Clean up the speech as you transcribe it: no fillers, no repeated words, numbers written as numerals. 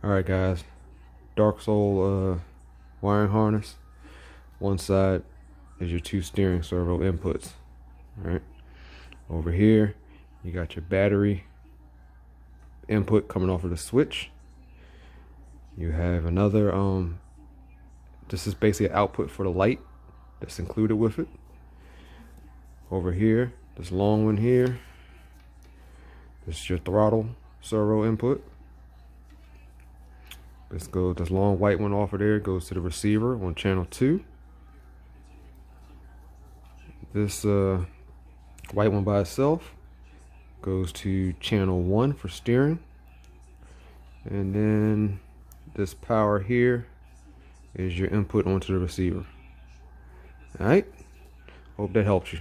Alright guys, DarkSoul wiring harness. One side is your two steering servo inputs. Alright, over here you got your battery input coming off of the switch. You have another this is basically an output for the light that's included with it. Over here, this long one here, this is your throttle servo input. This long white one off of there goes to the receiver on channel 2. This white one by itself goes to channel 1 for steering. And then this power here is your input onto the receiver. Alright, hope that helps you.